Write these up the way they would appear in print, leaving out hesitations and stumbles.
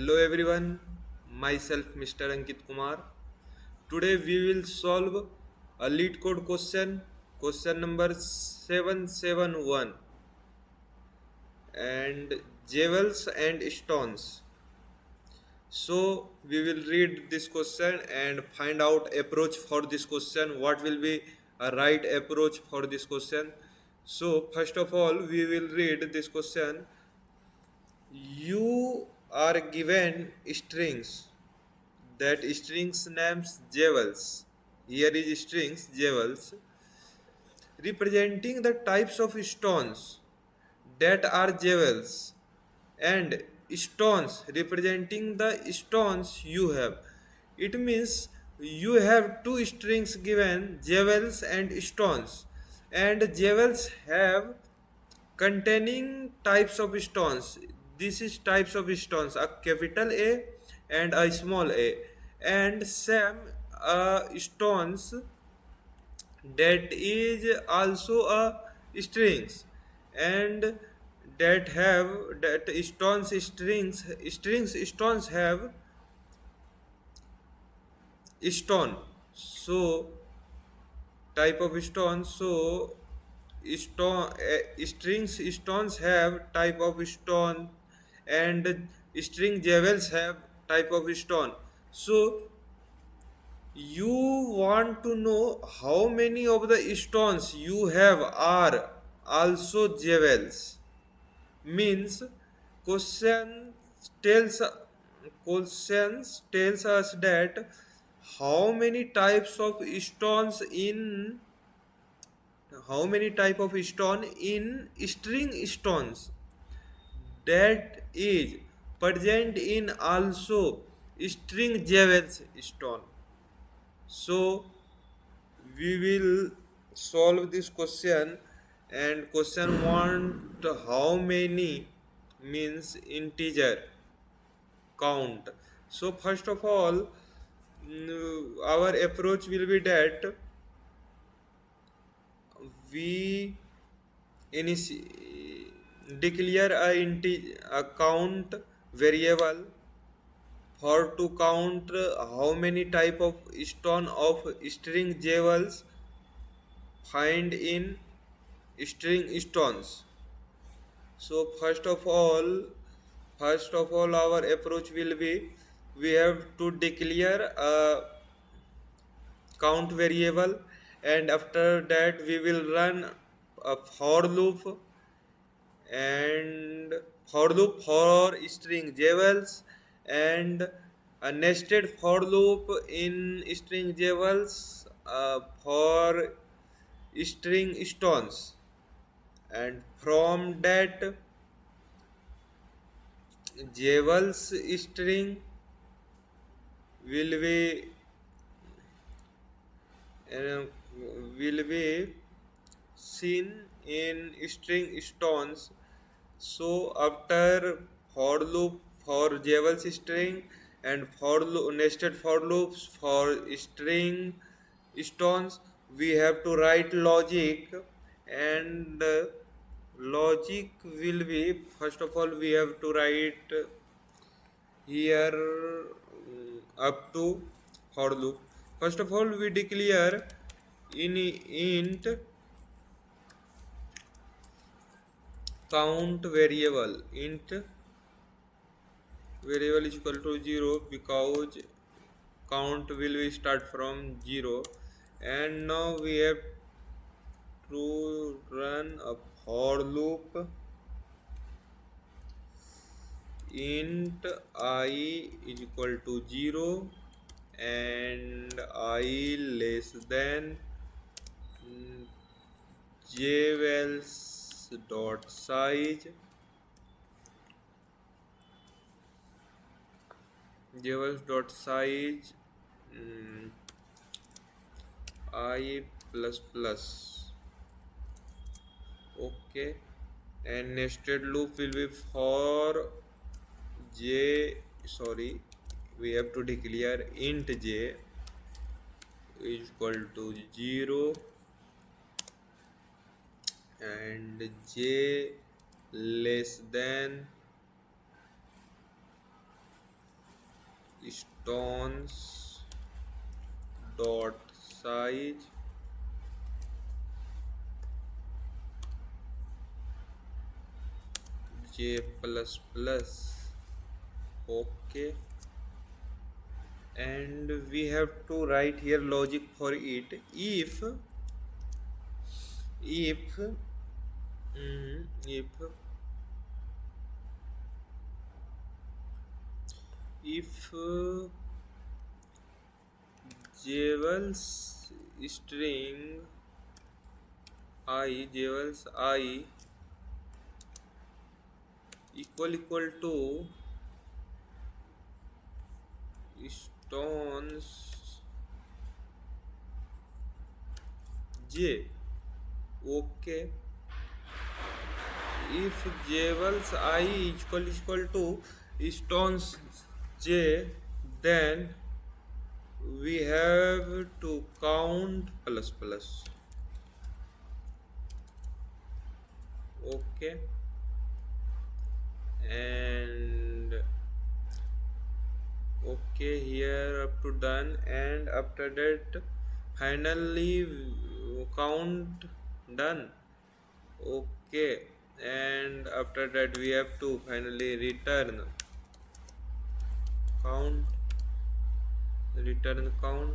Hello everyone, myself Mr. Ankit Kumar. Today we will solve a lead code question number 771 and jewels and stones. So we will read this question and find out approach for this question. What will be a right approach for this question? So first of all we will read this question. You are given strings. That strings names jewels. Here is strings jewels representing the types of stones that are jewels and stones representing the stones you have. It means you have two strings given jewels and stones, and jewels have containing types of stones. This is types of stones, a capital A and a small a, and same stones that is also a strings, and that strings stones have stone. So type of stone, so strings stones have type of stone, and string jewels have type of stone. So you want to know how many of the stones you have are also jewels. Means question tells questions tells us that how many types of stones in how many type of stone in string stones that is present in also string jewels stone. So we will solve this question, and question want how many means integer count. So first of all, our approach will be that we declare a count variable for to count how many type of stone of string jewels find in string stones. So first of all our approach will be we have to declare a count variable, and after that we will run a and for loop for string jewels, and a nested for loop in string jewels for string stones, and from that jewels string will be uh, will be seen in string stones. So after for loop for jewels string and nested for loops for string stones, we have to write logic, and logic will be first of all we have to write here up to for loop. First of all we declare in int count variable is equal to 0 because count will be start from 0, and now we have to run a for loop int I is equal to 0 and I less than jewels dot size mm, I plus plus. Okay, and nested loop will be for j, sorry, we have to declare int j is equal to 0 and j less than stones dot size j plus plus. Okay, and we have to write here logic for it. If jewels string jewels I equal to stones j. Okay, if jewels I equal to stones j, then we have to count plus plus. Okay, and okay, here up to done, and after that finally count done. Okay, and after that we have to finally count return count.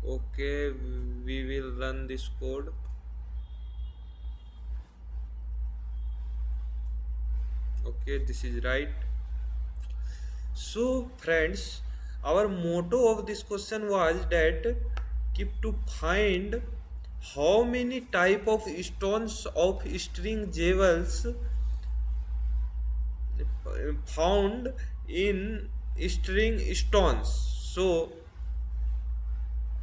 Okay, we will run this code. Okay, this is right. So friends, our motto of this question was that keep to find how many type of stones of string jewels found in string stones. So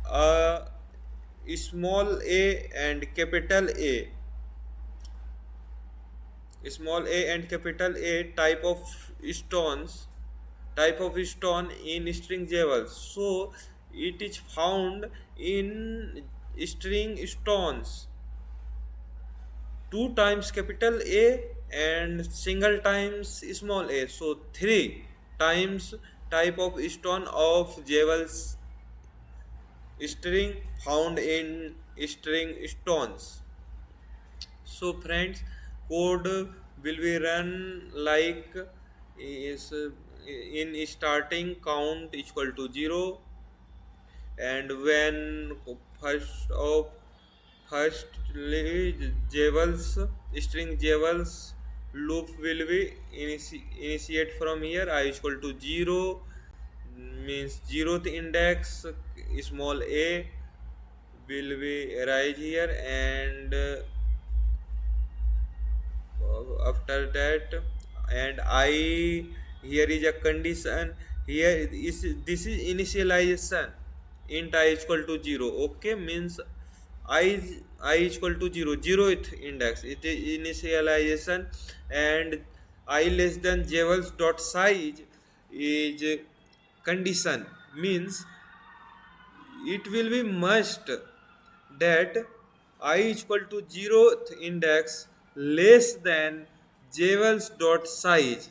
uh, small a and capital A, small a and capital A stones type of stone in string jewels. So it is found in string stones two times capital A and single times small a. So three times type of stone of jewels string found in string stones. So friends, code will be run like is in starting count equal to 0, and when firstly jewels string jewels loop will be initiate from here. I equal to 0 means zeroth index small a will be arise here, and after that, and I, here is a condition. Here is this is initialization int I equal to 0. Okay, means I equal to 0, zeroth index, it is initialization, and I less than jewels dot size is condition, means it will be must that I equal to 0th index less than jewels dot size.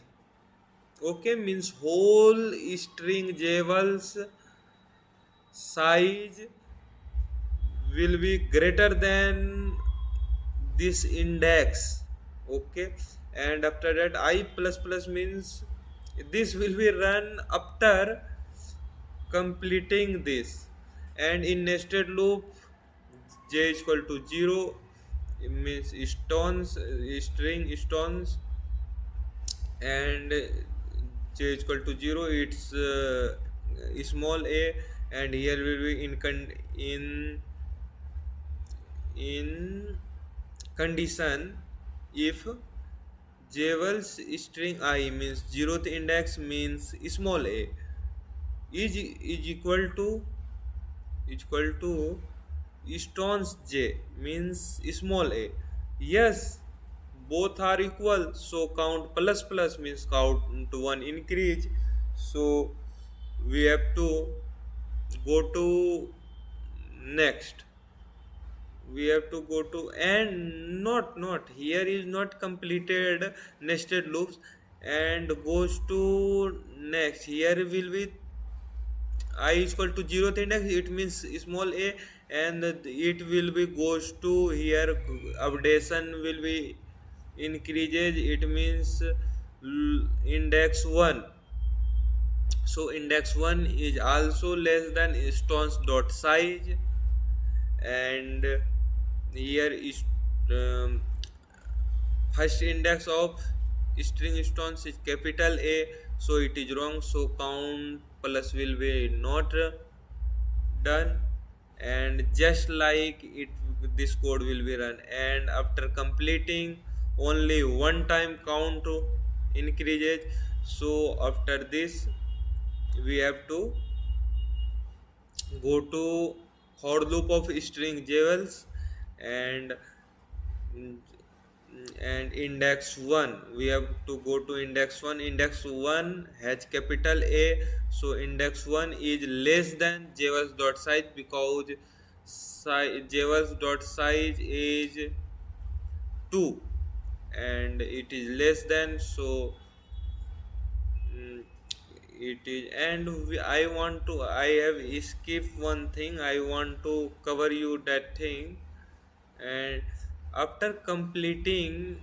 Okay, means whole string jewels size will be greater than this index. Okay, and after that I plus plus means this will be run after completing this, and in nested loop j is equal to 0, it means stones string stones, and j is equal to 0, it's small a, and here will be in condition if jewels string I means 0th index means small a is equal to stones j means small a. Yes, both are equal, so count plus plus means count one increase. So we have to go to next, we have to go to, and not here is not completed nested loops, and goes to next here will be I is equal to zeroth index, it means small a, and it will be goes to here updation will be increases, it means index 1. So index 1 is also less than stones dot size, and here is um, first index of string stones is capital A, so it is wrong, so count plus will be not done, and just like it this code will be run, and after completing only one time count increases. So after this we have to go to for loop of string jewels, and index 1 we have to go to index 1. Index 1 has capital A, so index 1 is less than jewels dot size, because jewels dot size is 2 and it is less than, so mm, it is, and I want to, I have skipped one thing, I want to cover you that thing. And after completing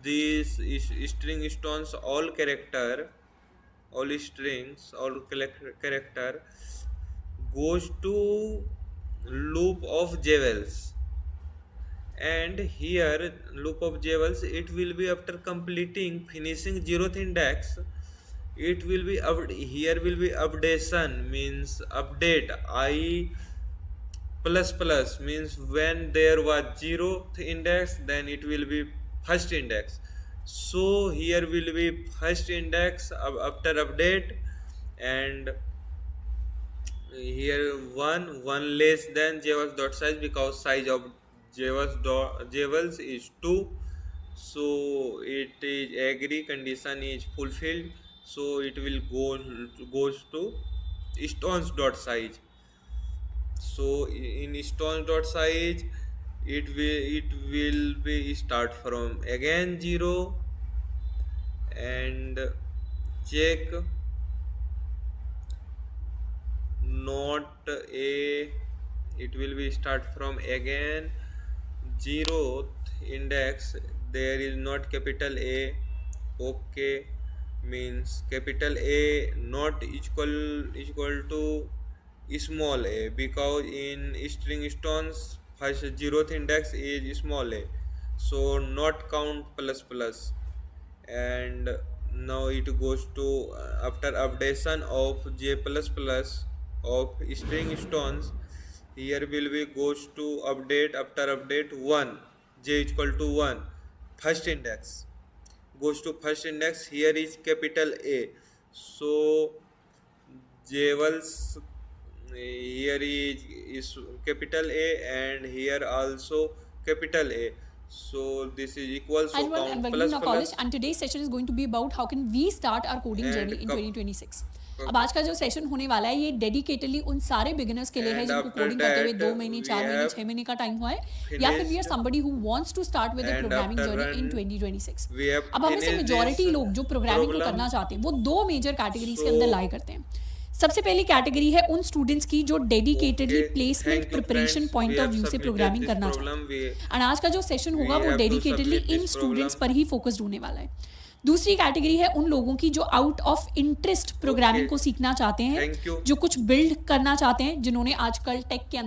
these string stones all strings all character goes to loop of jewels, and here loop of jewels it will be after completing finishing zeroth index, it will be here will be updation means update I plus plus means when there was zeroth index then it will be first index, so here will be first index after update, and here one less than jewels dot size, because size of jewels is 2, so it is agree condition is fulfilled, so it will goes to stones dot size. So in stones dot size it will be start from again 0, and check not a, it will be start from again 0th index, there is not capital A, okay, means capital A not equal to small a, because in string stones first 0th index is small a, so not count plus plus, and now it goes to after updation of j plus plus of string stones, here will be goes to update after update 1, j is equal to 1, first index goes to first index, here is capital A, so jewels here is capital A, and here also capital A, so this is equal, Hi so everyone, I'm count Vagina plus College plus, and today's session is going to be about how can we start our coding journey in 2026. अब आज का जो session होने वाला है ये dedicatedly उन सारे बिगिनर्स के लिए है and जिनको after कोडिंग करते हुए that 2 महीने 4 महीने 6 महीने का टाइम हुआ है, या फिर we are finished, somebody who wants to start with the and programming after journey in run 2026. we have अब हमें से finished मेजॉरिटी this लोग जो प्रोग्रामिंग को problem. करना चाहते हैं वो दो मेजर कैटेगरीज के So, अंदर लाई करते हैं. सबसे पहली कैटेगरी है उन स्टूडेंट्स की जो dedicatedly okay, placement thank you preparation friends, point we of have view से submitted प्रोग्रामिंग this करना problem, चाहते हैं. we और आज का जो सेशन होगा we वो have to dedicatedly submit in this students problem. पर ही फोकस्ड होने वाला है. दूसरी कैटेगरी है उन लोगों की जो out of interest programming Okay, को सीखना चाहते हैं, thank you. जो कुछ बिल्ड करना चाहते हैं, जिन्होंने आजकल टेक के